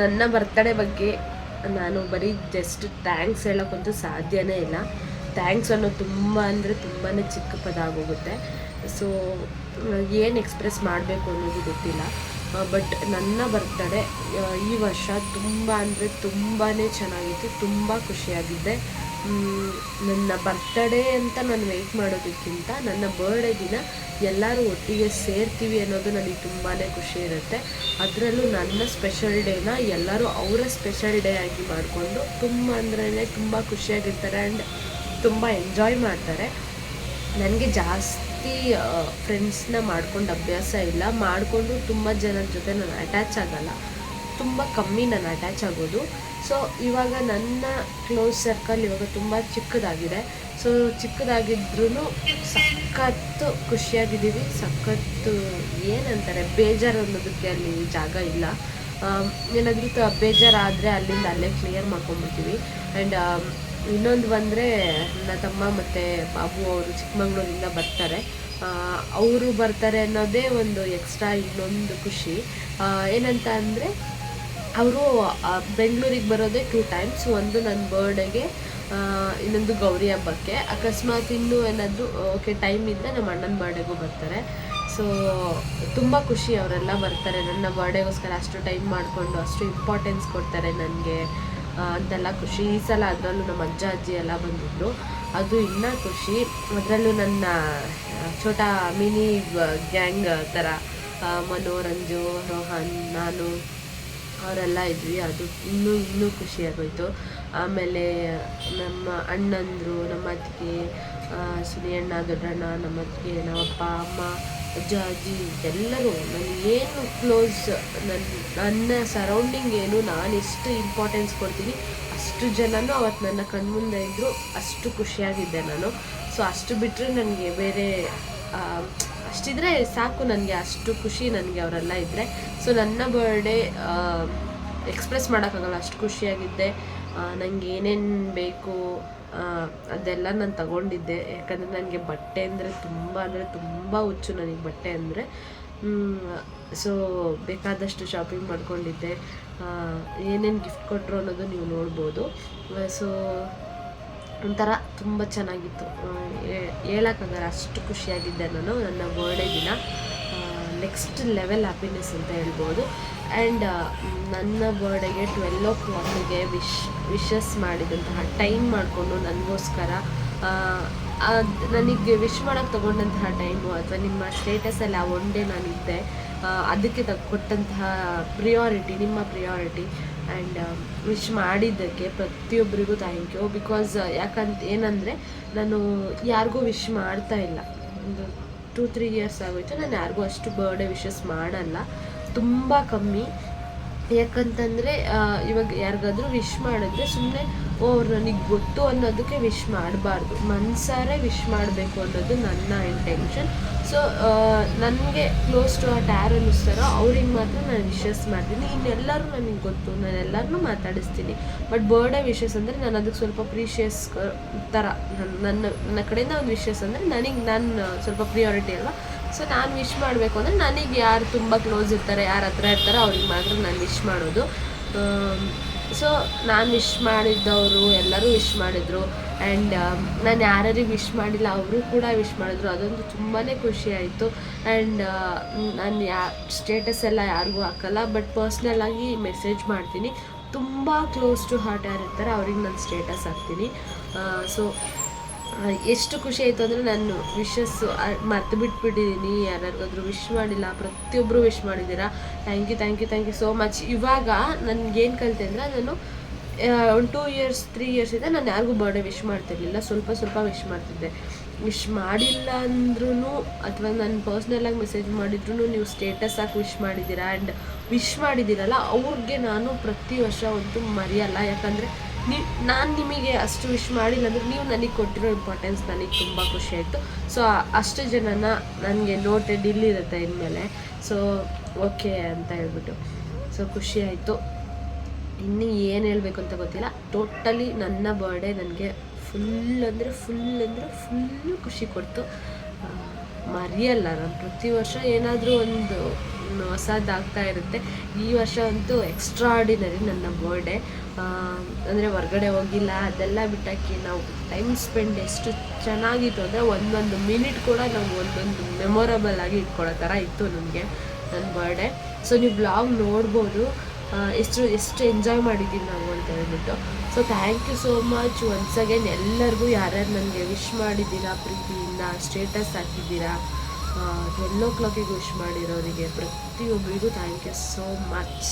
ನನ್ನ ಬರ್ತಡೇ ಬಗ್ಗೆ ನಾನು ಬರೀ ಜಸ್ಟ್ ಥ್ಯಾಂಕ್ಸ್ ಹೇಳೋಕ್ಕಂತೂ ಸಾಧ್ಯನೇ ಇಲ್ಲ. ಥ್ಯಾಂಕ್ಸ್ ಅನ್ನೋದು ತುಂಬ ಅಂದರೆ ತುಂಬಾ ಚಿಕ್ಕ ಪದ ಆಗೋಗುತ್ತೆ. ಸೊ ಏನು ಎಕ್ಸ್ಪ್ರೆಸ್ ಮಾಡಬೇಕು ಅನ್ನೋದು ಗೊತ್ತಿಲ್ಲ. ಬಟ್ ನನ್ನ ಬರ್ತಡೇ ಈ ವರ್ಷ ತುಂಬ ಅಂದರೆ ತುಂಬಾ ಚೆನ್ನಾಗಿತ್ತು, ತುಂಬ ಖುಷಿಯಾಗಿದ್ದೆ. ನನ್ನ ಬರ್ತಡೇ ಅಂತ ನಾನು ವೆಯ್ಟ್ ಮಾಡೋದಕ್ಕಿಂತ ನನ್ನ ಬರ್ಡೇ ದಿನ ಎಲ್ಲರೂ ಒಟ್ಟಿಗೆ ಸೇರ್ತೀವಿ ಅನ್ನೋದು ನನಗೆ ತುಂಬಾ ಖುಷಿ ಇರುತ್ತೆ. ಅದರಲ್ಲೂ ನನ್ನ ಸ್ಪೆಷಲ್ ಡೇನ ಎಲ್ಲರೂ ಅವರ ಸ್ಪೆಷಲ್ ಡೇ ಆಗಿ ಮಾಡಿಕೊಂಡು ತುಂಬ ಅಂದ್ರೆ ತುಂಬ ಖುಷಿಯಾಗಿರ್ತಾರೆ ಆ್ಯಂಡ್ ತುಂಬ ಎಂಜಾಯ್ ಮಾಡ್ತಾರೆ. ನನಗೆ ಜಾಸ್ತಿ ಫ್ರೆಂಡ್ಸ್ನ ಮಾಡ್ಕೊಂಡು ಅಭ್ಯಾಸ ಇಲ್ಲ, ಮಾಡಿಕೊಂಡು ತುಂಬ ಜನರ ಜೊತೆ ನಾನು ಅಟ್ಯಾಚ್ ಆಗಲ್ಲ, ತುಂಬ ಕಮ್ಮಿ ನಾನು ಅಟ್ಯಾಚ್ ಆಗೋದು. ಸೊ ಇವಾಗ ನನ್ನ ಕ್ಲೋಸ್ ಸರ್ಕಲ್ ಇವಾಗ ತುಂಬ ಚಿಕ್ಕದಾಗಿದೆ. ಸೊ ಚಿಕ್ಕದಾಗಿದ್ರೂ ಸಖತ್ತು ಖುಷಿಯಾಗಿದ್ದೀವಿ. ಸಖತ್ತು ಏನಂತಾರೆ, ಬೇಜಾರು ಅನ್ನೋದಕ್ಕೆ ಅಲ್ಲಿ ಜಾಗ ಇಲ್ಲ. ಏನಾದರೂ ಬೇಜಾರಾದರೆ ಅಲ್ಲಿಂದ ಅಲ್ಲೇ ಕ್ಲಿಯರ್ ಮಾಡ್ಕೊಂಡ್ಬಿಡ್ತೀವಿ. ಆ್ಯಂಡ್ ಇನ್ನೊಂದು ಬಂದರೆ ನನ್ನ ತಮ್ಮ ಮತ್ತು ಬಾಬು ಅವರು ಚಿಕ್ಕಮಂಗ್ಳೂರಿಂದ ಬರ್ತಾರೆ. ಅವರು ಬರ್ತಾರೆ ಅನ್ನೋದೇ ಒಂದು ಎಕ್ಸ್ಟ್ರಾ ಇನ್ನೊಂದು ಖುಷಿ. ಏನಂತ ಅಂದರೆ ಅವರು ಬೆಂಗಳೂರಿಗೆ ಬರೋದೇ 2 ಟೈಮ್ಸ್. ಒಂದು ನನ್ನ ಬರ್ಡೇಗೆ, ಇನ್ನೊಂದು ಗೌರಿ ಹಬ್ಬಕ್ಕೆ. ಅಕಸ್ಮಾತ್ ಇನ್ನೂ ಏನಾದರೂ ಓಕೆ ಟೈಮ್ ಇದ್ದರೆ ನಮ್ಮ ಅಣ್ಣನ ಬರ್ಡೇಗೂ ಬರ್ತಾರೆ. ಸೊ ತುಂಬ ಖುಷಿ ಅವರೆಲ್ಲ ಬರ್ತಾರೆ ನನ್ನ ಬರ್ಡೇಗೋಸ್ಕರ. ಅಷ್ಟು ಟೈಮ್ ಮಾಡಿಕೊಂಡು ಅಷ್ಟು ಇಂಪಾರ್ಟೆನ್ಸ್ ಕೊಡ್ತಾರೆ ನನಗೆ ಅಂತೆಲ್ಲ ಖುಷಿ. ಈ ಸಲ ಅದರಲ್ಲೂ ನಮ್ಮ ಅಜ್ಜ ಅಜ್ಜಿ ಎಲ್ಲ ಬಂದಿದ್ದರು, ಅದು ಇನ್ನೂ ಖುಷಿ. ಅದರಲ್ಲೂ ನನ್ನ ಛೋಟಾ ಮಿನಿ ಗ್ಯಾಂಗ್ ಥರ ಮನೋರಂಜು, ರೋಹನ್, ನಾನು ಅವರೆಲ್ಲ ಇದ್ವಿ. ಅದು ಇನ್ನೂ ಖುಷಿಯಾಗೋಯಿತು. ಆಮೇಲೆ ನಮ್ಮ ಅಣ್ಣಂದರು, ನಮ್ಮ ಅತ್ತಿಗೆ, ಸುನಿಯಣ್ಣ, ದೊಡ್ಡಣ್ಣ, ನಮ್ಮ ಅತ್ತಿಗೆ, ನಮ್ಮಪ್ಪ, ಅಮ್ಮ, ಅಜ್ಜ ಅಜ್ಜಿ ಎಲ್ಲರೂ ನನಗೇನು ಕ್ಲೋಸ್, ನನ್ನ ಸರೌಂಡಿಂಗ್ ಏನು, ನಾನು ಎಷ್ಟು ಇಂಪಾರ್ಟೆನ್ಸ್ ಕೊಡ್ತೀನಿ ಅಷ್ಟು ಜನನೂ ಅವತ್ತು ನನ್ನ ಕಣ್ಮುಂದೆ ಇದ್ದರು. ಅಷ್ಟು ಖುಷಿಯಾಗಿದ್ದೆ ನಾನು. ಸೊ ಅಷ್ಟು ಬಿಟ್ಟರೆ ನನಗೆ ಬೇರೆ ಅಷ್ಟಿದ್ರೆ ಸಾಕು, ನನಗೆ ಅಷ್ಟು ಖುಷಿ ನನಗೆ ಅವರೆಲ್ಲ ಇದ್ದರೆ. ಸೊ ನನ್ನ ಬರ್ಡೇ ಎಕ್ಸ್ಪ್ರೆಸ್ ಮಾಡೋಕ್ಕಾಗಲ್ಲ, ಅಷ್ಟು ಖುಷಿಯಾಗಿದ್ದೆ. ನನಗೆ ಏನೇನು ಬೇಕು ಅದೆಲ್ಲ ನಾನು ತಗೊಂಡಿದ್ದೆ. ಯಾಕಂದರೆ ನನಗೆ ಬಟ್ಟೆ ಅಂದರೆ ತುಂಬ ಹುಚ್ಚು ನನಗೆ ಬಟ್ಟೆ ಅಂದರೆ. ಸೊ ಬೇಕಾದಷ್ಟು ಶಾಪಿಂಗ್ ಮಾಡ್ಕೊಂಡಿದ್ದೆ. ಏನೇನು ಗಿಫ್ಟ್ ಕೊಟ್ಟರು ಅನ್ನೋದು ನೀವು ನೋಡ್ಬೋದು. ಸೊ ಒಂಥರ ತುಂಬ ಚೆನ್ನಾಗಿತ್ತು, ಹೇಳೋಕ್ಕಾಗಲ್ಲ ಅಷ್ಟು ಖುಷಿಯಾಗಿದ್ದೆ ನಾನು ನನ್ನ ಬರ್ಡೇ ದಿನ. ನೆಕ್ಸ್ಟ್ ಲೆವೆಲ್ ಹ್ಯಾಪಿನೆಸ್ ಅಂತ ಹೇಳ್ಬೋದು. ಆ್ಯಂಡ್ ನನ್ನ ಬರ್ಡೇಗೆ 12 o'clockಗೆ ವಿಶಸ್ ಮಾಡಿದಂತಹ ಟೈಮ್ ಮಾಡಿಕೊಂಡು ನನಗೋಸ್ಕರ ನನಗೆ ವಿಶ್ ಮಾಡೋಕ್ಕೆ ತೊಗೊಂಡಂತಹ ಟೈಮು ಅಥವಾ ನಿಮ್ಮ ಸ್ಟೇಟಸಲ್ಲಿ ಆ ಒನ್ ಡೇ ನಾನಿದ್ದೆ, ಅದಕ್ಕೆ ಕೊಟ್ಟಂತಹ ಪ್ರಿಯಾರಿಟಿ, ನಿಮ್ಮ ಪ್ರಿಯಾರಿಟಿ. ಆ್ಯಂಡ್ ವಿಶ್ ಮಾಡಿದ್ದಕ್ಕೆ ಪ್ರತಿಯೊಬ್ಬರಿಗೂ ಥ್ಯಾಂಕ್ ಯು. ಬಿಕಾಸ್ ಏನಂದರೆ ನಾನು ಯಾರಿಗೂ ವಿಶ್ ಮಾಡ್ತಾಯಿಲ್ಲ, ಒಂದು 2-3 years ಆಗೋಯ್ತು. ನಾನು ಯಾರಿಗೂ ಅಷ್ಟು ಬರ್ಡೇ ವಿಶಸ್ ಮಾಡಲ್ಲ, ತುಂಬ ಕಮ್ಮಿ. ಯಾಕಂತಂದರೆ ಇವಾಗ ಯಾರಿಗಾದ್ರೂ ವಿಶ್ ಮಾಡಿದ್ರೆ ಸುಮ್ಮನೆ ಅವ್ರು ನನಗೆ ಗೊತ್ತು ಅನ್ನೋದಕ್ಕೆ ವಿಶ್ ಮಾಡಬಾರ್ದು, ಮನಸಾರೆ ವಿಶ್ ಮಾಡಬೇಕು ಅನ್ನೋದು ನನ್ನ ಇಂಟೆನ್ಷನ್. ಸೊ ನನಗೆ ಕ್ಲೋಸ್ ಟು ಹಾರ್ಟ್ ಯಾರು ಅನ್ನಿಸ್ತಾರೋ ಅವ್ರಿಗೆ ಮಾತ್ರ ನಾನು ವಿಶಸ್ ಮಾಡ್ತೀನಿ. ಇನ್ನೆಲ್ಲರೂ ನನಗೆ ಗೊತ್ತು, ನಾನು ಎಲ್ಲರನ್ನೂ ಮಾತಾಡಿಸ್ತೀನಿ. ಬಟ್ ಬರ್ಡೇ ವಿಶಸ್ ಅಂದರೆ ನಾನು ಅದಕ್ಕೆ ಸ್ವಲ್ಪ ಪ್ರೀಷಿಯಸ್ ಥರ, ನನ್ನ ಕಡೆಯಿಂದ ಒಂದು ವಿಶಸ್ ಅಂದರೆ ನಾನು ಸ್ವಲ್ಪ ಪ್ರಿಯಾರಿಟಿ ಅಲ್ವಾ. ಸೊ ನಾನು ವಿಶ್ ಮಾಡಬೇಕು ಅಂದರೆ ನನಗೆ ಯಾರು ತುಂಬ ಕ್ಲೋಸ್ ಇರ್ತಾರೆ, ಯಾರು ಹತ್ರ ಇರ್ತಾರೋ ಅವ್ರಿಗೆ ಮಾತ್ರ ನಾನು ವಿಶ್ ಮಾಡೋದು. ಸೊ ನಾನು ವಿಶ್ ಮಾಡಿದ್ದವರು ಎಲ್ಲರೂ ವಿಶ್ ಮಾಡಿದರು. ಆ್ಯಂಡ್ ನಾನು ಯಾರಿಗೆ ವಿಶ್ ಮಾಡಿಲ್ಲ ಅವರು ಕೂಡ ವಿಶ್ ಮಾಡಿದ್ರು. ಅದೊಂದು ತುಂಬಾ ಖುಷಿ ಆಯಿತು. ಆ್ಯಂಡ್ ನಾನು ಸ್ಟೇಟಸ್ ಎಲ್ಲ ಯಾರಿಗೂ ಹಾಕಲ್ಲ, ಬಟ್ ಪರ್ಸ್ನಲ್ಲಾಗಿ ಮೆಸೇಜ್ ಮಾಡ್ತೀನಿ. ತುಂಬ ಕ್ಲೋಸ್ ಟು ಹಾರ್ಟ್ ಯಾರು ಇರ್ತಾರೆ ಅವ್ರಿಗೆ ನಾನು ಸ್ಟೇಟಸ್ ಹಾಕ್ತೀನಿ. ಸೊ ಎಷ್ಟು ಖುಷಿ ಆಯಿತು ಅಂದರೆ ನಾನು ವಿಶಸ್ ಮರ್ತು ಬಿಟ್ಬಿಟ್ಟಿದ್ದೀನಿ. ಯಾರಿಗಾದ್ರೂ ವಿಶ್ ಮಾಡಿಲ್ಲ, ಪ್ರತಿಯೊಬ್ಬರು ವಿಶ್ ಮಾಡಿದ್ದೀರಾ. Thank you so much. ಇವಾಗ ನನಗೇನು ಕಲಿತೆ ಅಂದರೆ, ನಾನು ಒಂದು 2 years 3 years ಇದೆ ನಾನು ಯಾರಿಗೂ ಬರ್ಡೇ ವಿಶ್ ಮಾಡ್ತಿರ್ಲಿಲ್ಲ, ಸ್ವಲ್ಪ ವಿಶ್ ಮಾಡ್ತಿದ್ದೆ. ವಿಶ್ ಮಾಡಿಲ್ಲ ಅಂದ್ರೂ ಅಥವಾ ನಾನು ಪರ್ಸ್ನಲ್ಲಾಗಿ ಮೆಸೇಜ್ ಮಾಡಿದ್ರು ನೀವು ಸ್ಟೇಟಸ್ ಹಾಕಿ ವಿಶ್ ಮಾಡಿದ್ದೀರಾ ಆ್ಯಂಡ್ ವಿಶ್ ಮಾಡಿದ್ದೀರಲ್ಲ ಅವ್ರಿಗೆ ನಾನು ಪ್ರತಿ ವರ್ಷ ಅಂತೂ ಮರೆಯಲ್ಲ. ಯಾಕಂದರೆ ನಾನು ನಿಮಗೆ ಅಷ್ಟು ವಿಶ್ ಮಾಡಿಲ್ಲ ಅಂದರೆ ನೀವು ನನಗೆ ಕೊಟ್ಟಿರೋ ಇಂಪಾರ್ಟೆನ್ಸ್ ನನಗೆ ತುಂಬ ಖುಷಿ ಆಯಿತು. ಸೊ ಅಷ್ಟು ಜನನ ನನಗೆ ನೋಟೆಡ್ ಇಲ್ಲಿರುತ್ತೆ ಇನ್ಮೇಲೆ. ಸೊ ಓಕೆ ಅಂತ ಹೇಳ್ಬಿಟ್ಟು ಸೊ ಖುಷಿ ಆಯಿತು. ಇನ್ನೂ ಏನು ಹೇಳಬೇಕು ಅಂತ ಗೊತ್ತಿಲ್ಲ. ಟೋಟಲಿ ನನ್ನ ಬರ್ಡೇ ನನಗೆ ಫುಲ್ಲು ಖುಷಿ ಕೊಡ್ತು. ಮರೆಯಲ್ಲ. ನಾನು ಪ್ರತಿ ವರ್ಷ ಏನಾದರೂ ಒಂದು ಹೊಸದಾಗ್ತಾ ಇರುತ್ತೆ. ಈ ವರ್ಷ ಅಂತೂ ಎಕ್ಸ್ಟ್ರಾಡಿನರಿ ನನ್ನ ಬರ್ಡೇ. ಅಂದರೆ ಹೊರ್ಗಡೆ ಹೋಗಿಲ್ಲ, ಅದೆಲ್ಲ ಬಿಟ್ಟಾಕಿ ನಾವು ಟೈಮ್ ಸ್ಪೆಂಡ್ ಎಷ್ಟು ಚೆನ್ನಾಗಿತ್ತು ಅಂದರೆ ಒಂದೊಂದು ಮಿನಿಟ್ ಕೂಡ ನಾವು ಒಂದೊಂದು ಮೆಮೊರಬಲ್ ಆಗಿ ಇಟ್ಕೊಳ್ಳೋ ಥರ ಇತ್ತು ನನಗೆ ನನ್ನ ಬರ್ಡೇ. ಸೊ ನೀವು ಬ್ಲಾಗ್ ನೋಡ್ಬೋದು ಎಷ್ಟು ಎಂಜಾಯ್ ಮಾಡಿದ್ದೀವಿ ನಾವು ಅಂತ ಹೇಳ್ಬಿಟ್ಟು. So thank you so much once again ಎಲ್ಲರಿಗೂ, ಯಾರ್ಯಾರು ನನಗೆ ವಿಶ್ ಮಾಡಿದ್ದೀರಾ ಪ್ರೀತಿಯಿಂದ, ಸ್ಟೇಟಸ್ ಹಾಕಿದ್ದೀರಾ, 12 o'clock ವಿಶ್ ಮಾಡಿರೋರಿಗೆ ಪ್ರತಿಯೊಬ್ಬರಿಗೂ ಥ್ಯಾಂಕ್ ಯು ಸೋ ಮಚ್.